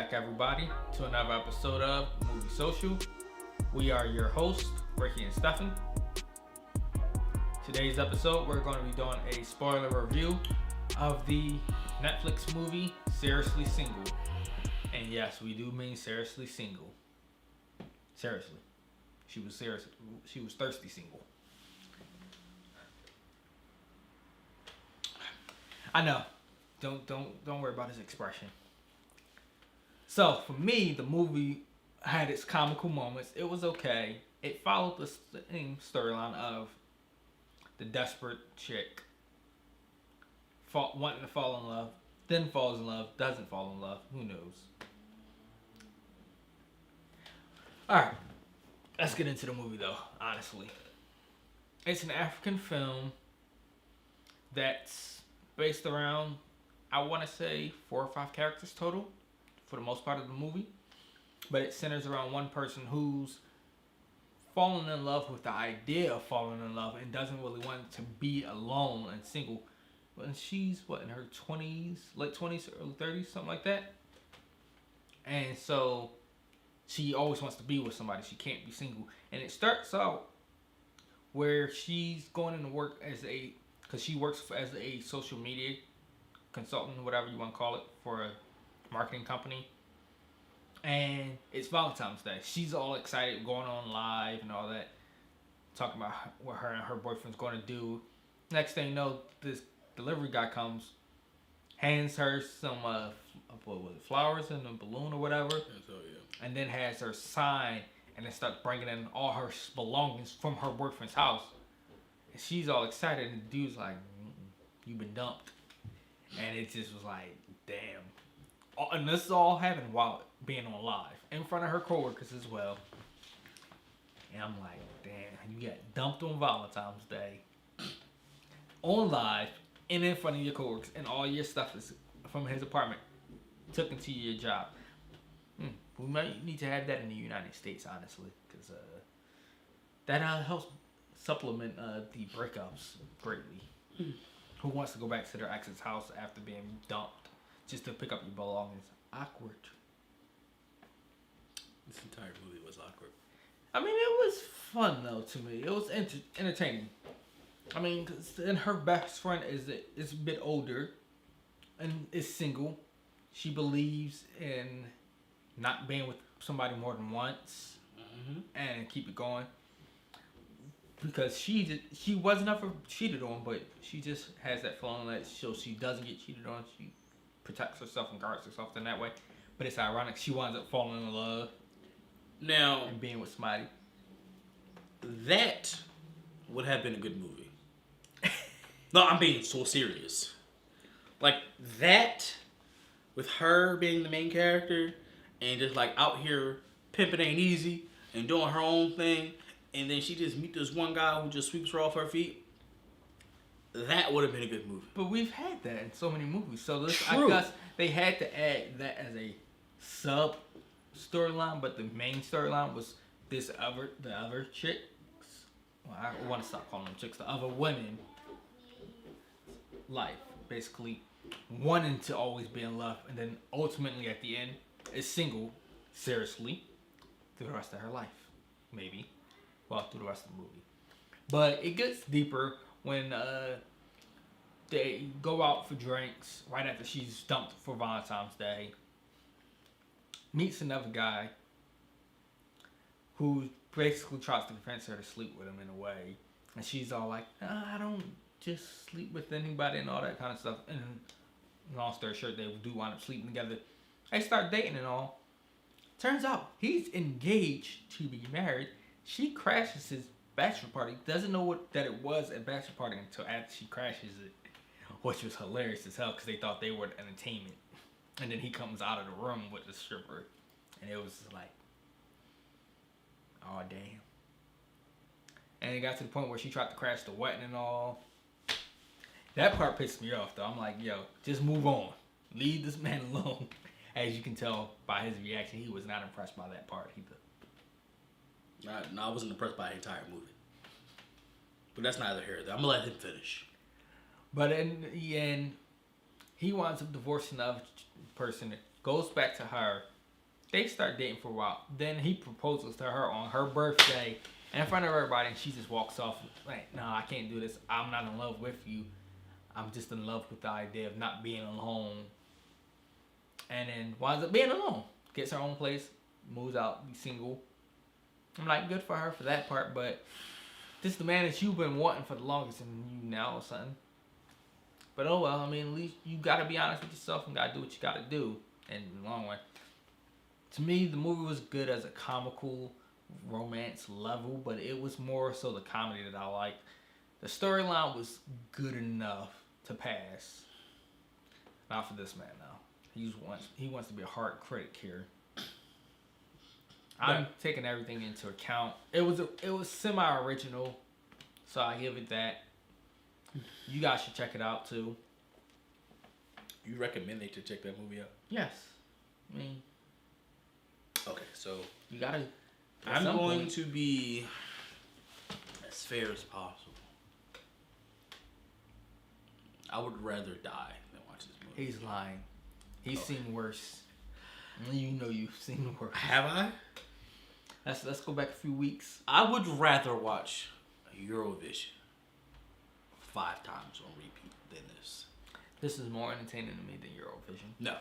back, everybody, to another episode of Movie Social. We are your hosts, Ricky and Stefan. Today's episode, we're going to be doing a spoiler review of the Netflix movie Seriously Single. And yes, we do mean seriously single. Seriously. She was thirsty single. I know. Don't worry about his expression. So for me, the movie had its comical moments. It was okay. It followed the same storyline of the desperate chick wanting to fall in love, then falls in love, doesn't fall in love. Who knows? Alright, let's get into the movie though, honestly. It's an African film that's based around, I want to say, 4 or 5 characters total for the most part of the movie. But it centers around one person who's fallen in love with the idea of falling in love and doesn't really want to be alone and single. And she's, in her 20s, late 20s, early 30s, something like that. And so she always wants to be with somebody. She can't be single. And it starts out where she's going into work because she works as a social media consultant, whatever you want to call it, for a marketing company. And it's Valentine's Day. She's all excited, going on live and all that, talking about what her and her boyfriend's going to do. Next thing you know, this delivery guy comes, hands her some flowers and a balloon or whatever, and then has her sign and then start bringing in all her belongings from her boyfriend's house. And she's all excited, and the dude's like, "You've been dumped." And it just was like, damn. And this all happened while being on live in front of her coworkers as well. And I'm like, damn, you got dumped on Valentine's Day, on live, and in front of your coworkers, and all your stuff is from his apartment took into your job. We might need to have that in the United States, honestly, because that helps supplement the breakups greatly. Who wants to go back to their ex's house after being dumped just to pick up your belongings? Awkward. This entire movie was awkward. I mean, it was fun though to me. It was entertaining. I mean, and her best friend is a bit older and is single. She believes in not being with somebody more than once and keep it going. Because she wasn't ever cheated on, but she just has that feeling that so she doesn't get cheated on. She protects herself and guards herself in that way. But it's ironic. She winds up falling in love now and being with somebody. That would have been a good movie. No, I'm being so serious. Like that, with her being the main character and just like out here pimping ain't easy and doing her own thing. And then she just meet this one guy who just sweeps her off her feet. That would have been a good movie. But we've had that in so many movies. So this, True. I guess they had to add that as a sub storyline. But the main storyline was the other chicks. Well, I want to stop calling them chicks. The other women. Life, basically, wanting to always be in love, and then ultimately at the end is single, seriously, through the rest of her life, maybe. Well, through the rest of the movie. But it gets deeper when they go out for drinks right after she's dumped for Valentine's Day. Meets another guy who basically tries to convince her to sleep with him in a way. And she's all like, I don't just sleep with anybody and all that kind of stuff. And long story short, they do wind up sleeping together. They start dating and all. Turns out he's engaged to be married. She crashes his bachelor party. Doesn't know that it was a bachelor party until after she crashes it, which was hilarious as hell because they thought they were entertainment. And then he comes out of the room with the stripper, and it was like, oh damn. And it got to the point where she tried to crash the wedding and all. That part pissed me off though. I'm like, yo, just move on. Leave this man alone. As you can tell by his reaction, he was not impressed by that part either. No, I wasn't impressed by the entire movie. But that's neither here nor there. I'm going to let him finish. But in the end, he winds up divorcing the other person, goes back to her, They start dating for a while. Then he proposes to her on her birthday in front of everybody, and she just walks off like, "No, I can't do this. I'm not in love with you. I'm just in love with the idea of not being alone." And then winds up being alone. Gets her own place, moves out, be single. I'm like, good for her for that part, but this is the man that you've been wanting for the longest, and you now all of a sudden. But oh well, I mean, at least you gotta be honest with yourself and gotta do what you gotta do in the long run. To me, the movie was good as a comical romance level, but it was more so the comedy that I liked. The storyline was good enough to pass. Not for this man now. He wants to be a hard critic here. I'm taking everything into account. It was semi-original, so I give it that. You guys should check it out too. You recommend they to check that movie out? Yes. I mean, okay, so you gotta. I'm going to be as fair as possible. I would rather die than watch this movie. He's lying. He's seen worse. You know you've seen worse. Have I? Let's go back a few weeks. I would rather watch Eurovision 5 times on repeat than this. This is more entertaining to me than Eurovision. No.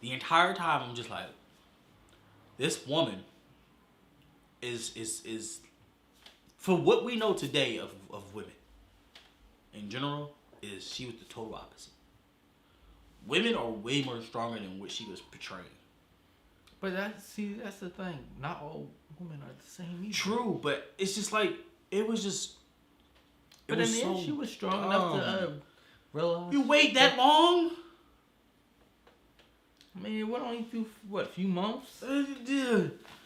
The entire time I'm just like, this woman is for what we know today of women in general, is she was the total opposite. Women are way more stronger than what she was portraying. But that's the thing. Not all women are the same either. True, but it's just like it was just. But in the end, she was strong enough to realize. You wait that long? I mean, it went only through a few months.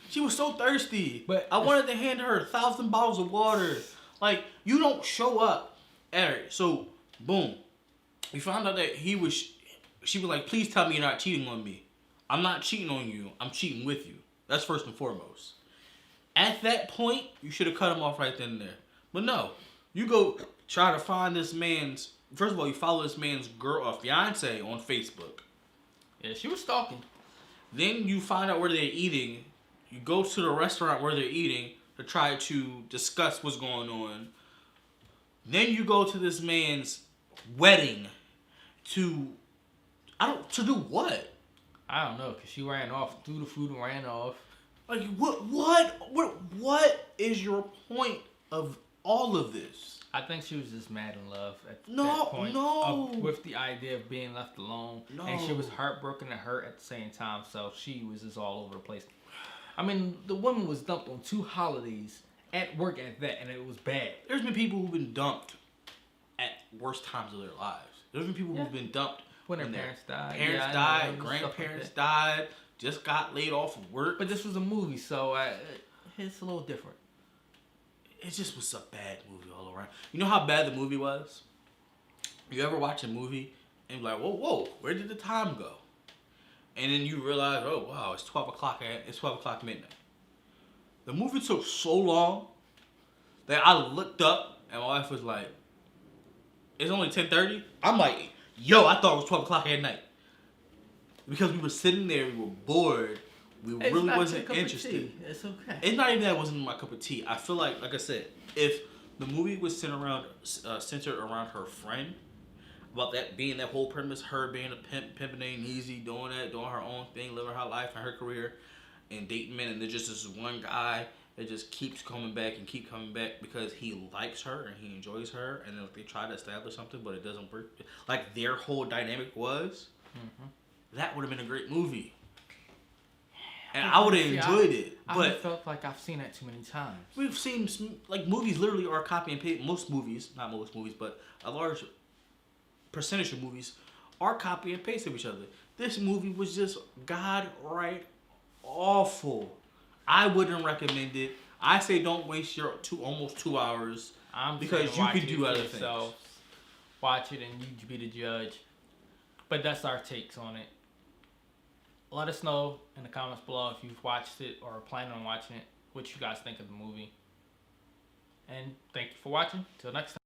She was so thirsty. But I wanted to hand her 1,000 bottles of water. Like, you don't show up. Alright, so boom, we found out that she was like, please tell me you're not cheating on me. I'm not cheating on you. I'm cheating with you. That's first and foremost. At that point, you should have cut him off right then and there. But no, you go try to find this man's. First of all, you follow this man's fiance on Facebook. Yeah, she was stalking. Then you find out where they're eating. You go to the restaurant where they're eating to try to discuss what's going on. Then you go to this man's wedding to do what? I don't know, cause she ran off, threw the food and ran off. Like what is your point of all of this? I think she was just mad in love at that point. With the idea of being left alone. No. And she was heartbroken and hurt at the same time, so she was just all over the place. I mean, the woman was dumped on 2 holidays at work at that, and it was bad. There's been people who've been dumped at worst times of their lives. There's been people who've been dumped when their parents died. Parents died, grandparents died, just got laid off of work. But this was a movie, so it's a little different. It just was a bad movie all around. You know how bad the movie was? You ever watch a movie and be like, whoa, where did the time go? And then you realize, oh wow, it's 12 o'clock midnight. The movie took so long that I looked up and my wife was like, it's only 10:30? I'm like, yo, I thought it was 12 o'clock at night. Because we were sitting there, we were bored. We really wasn't interested. It's okay. It's not even that it wasn't my cup of tea. I feel like I said, if the movie was centered around her friend, about that being that whole premise, her being a pimp, pimping ain't easy, doing her own thing, living her life and her career, and dating men, and there's just this one guy that just keeps coming back because he likes her and he enjoys her, and then they try to establish something, but it doesn't work. Like their whole dynamic was, that would have been a great movie. And I would have enjoyed it. But I felt like I've seen that too many times. We've seen, like, movies literally are copy and paste. Most movies, not most movies, but a large percentage of movies are copy and paste of each other. This movie was just right awful. I wouldn't recommend it. I say don't waste your almost 2 hours because you can do other things. Watch it and you be the judge. But that's our takes on it. Let us know in the comments below if you've watched it or are planning on watching it, what you guys think of the movie. And thank you for watching. Till next time.